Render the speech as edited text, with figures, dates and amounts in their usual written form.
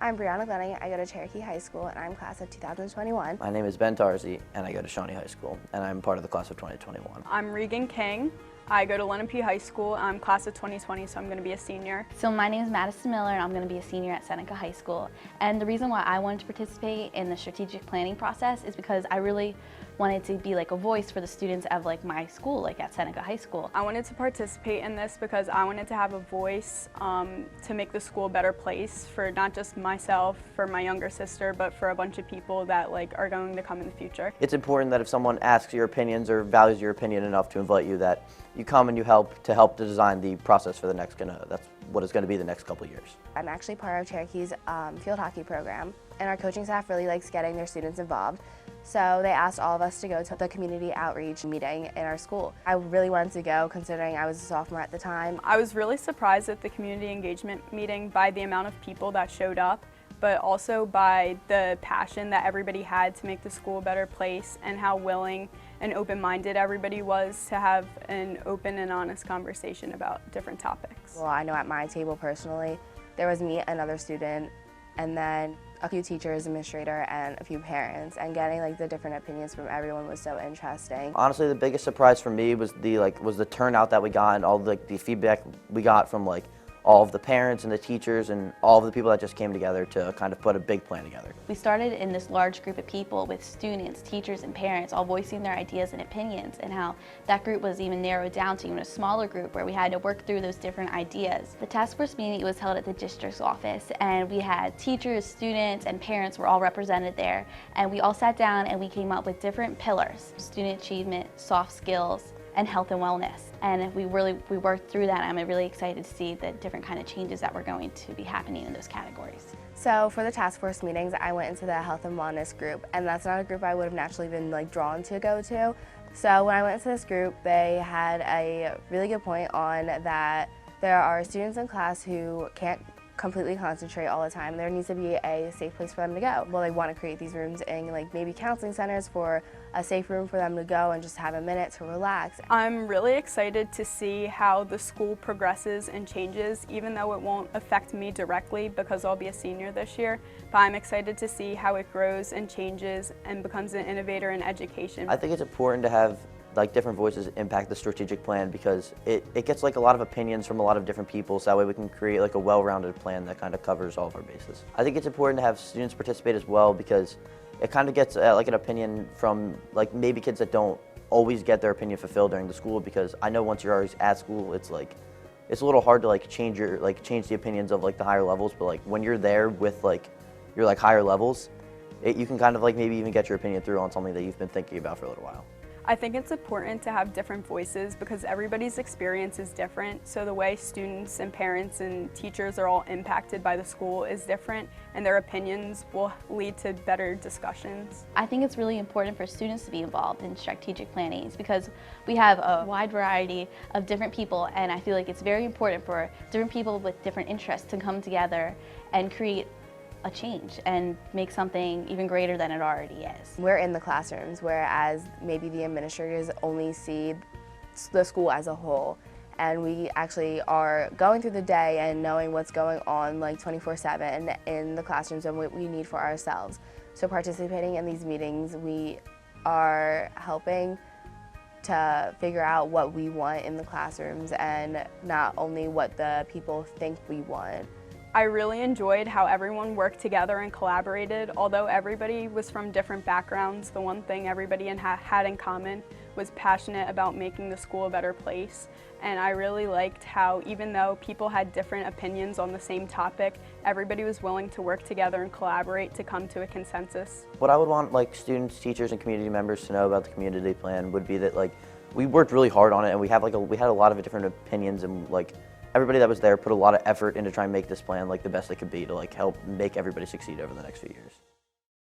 I'm Brianna Glenning. I go to Cherokee High School and I'm class of 2021. My name is Ben Tarzi and I go to Shawnee High School and I'm part of the class of 2021. I'm Regan King. I go to Lenape High School. I'm class of 2020, so I'm going to be a senior. So my name is Madison Miller and I'm going to be a senior at Seneca High School. And the reason why I wanted to participate in the strategic planning process is because I really wanted to be like a voice for the students of like my school, like at Seneca High School. I wanted to participate in this because I wanted to have a voice to make the school a better place for not just myself, for my younger sister, but for a bunch of people that are going to come in the future. It's important that if someone asks your opinions or values your opinion enough to invite you, that you come and you help to design the process for the next, that's what it's going to be the next couple of years. I'm actually part of Cherokee's field hockey program, and our coaching staff really likes getting their students involved. So they asked all of us to go to the community outreach meeting in our school. I really wanted to go considering I was a sophomore at the time. I was really surprised at the community engagement meeting by the amount of people that showed up, but also by the passion that everybody had to make the school a better place and how willing and open-minded everybody was to have an open and honest conversation about different topics. Well, I know at my table personally, there was me, another student, and then a few teachers, administrator, and a few parents, and getting the different opinions from everyone was so interesting. Honestly, the biggest surprise for me was the turnout that we got and all the feedback we got from all of the parents and the teachers and all of the people that just came together to kind of put a big plan together. We started in this large group of people with students, teachers, and parents all voicing their ideas and opinions, and how that group was even narrowed down to even a smaller group where we had to work through those different ideas. The task force meeting was held at the district's office, and we had teachers, students, and parents were all represented there, and we all sat down and we came up with different pillars: student achievement, soft skills, and health and wellness. And we worked through that. I'm really excited to see the different kind of changes that were going to be happening in those categories. So for the task force meetings, I went into the health and wellness group, and that's not a group I would have naturally been drawn to go to. So when I went into this group, they had a really good point on that there are students in class who can't completely concentrate all the time. There needs to be a safe place for them to go. Well, they want to create these rooms in maybe counseling centers for a safe room for them to go and just have a minute to relax. I'm really excited to see how the school progresses and changes, even though it won't affect me directly because I'll be a senior this year, but I'm excited to see how it grows and changes and becomes an innovator in education. I think it's important to have different voices impact the strategic plan because it gets a lot of opinions from a lot of different people, so that way we can create a well-rounded plan that kind of covers all of our bases. I think it's important to have students participate as well because it kind of gets an opinion from maybe kids that don't always get their opinion fulfilled during the school, because I know once you're always at school, it's a little hard to change the opinions of the higher levels, but when you're there with your higher levels, you can kind of maybe even get your opinion through on something that you've been thinking about for a little while. I think it's important to have different voices because everybody's experience is different, so the way students and parents and teachers are all impacted by the school is different, and their opinions will lead to better discussions. I think it's really important for students to be involved in strategic planning because we have a wide variety of different people, and I feel it's very important for different people with different interests to come together and create a change and make something even greater than it already is. We're in the classrooms, whereas maybe the administrators only see the school as a whole, and we actually are going through the day and knowing what's going on 24/7 in the classrooms and what we need for ourselves. So participating in these meetings, we are helping to figure out what we want in the classrooms and not only what the people think we want. I really enjoyed how everyone worked together and collaborated. Although everybody was from different backgrounds, the one thing everybody had in common was passionate about making the school a better place. And I really liked how even though people had different opinions on the same topic, everybody was willing to work together and collaborate to come to a consensus. What I would want students, teachers, and community members to know about the community plan would be that we worked really hard on it, and we had a lot of different opinions, and everybody that was there put a lot of effort into trying to make this plan the best it could be to help make everybody succeed over the next few years.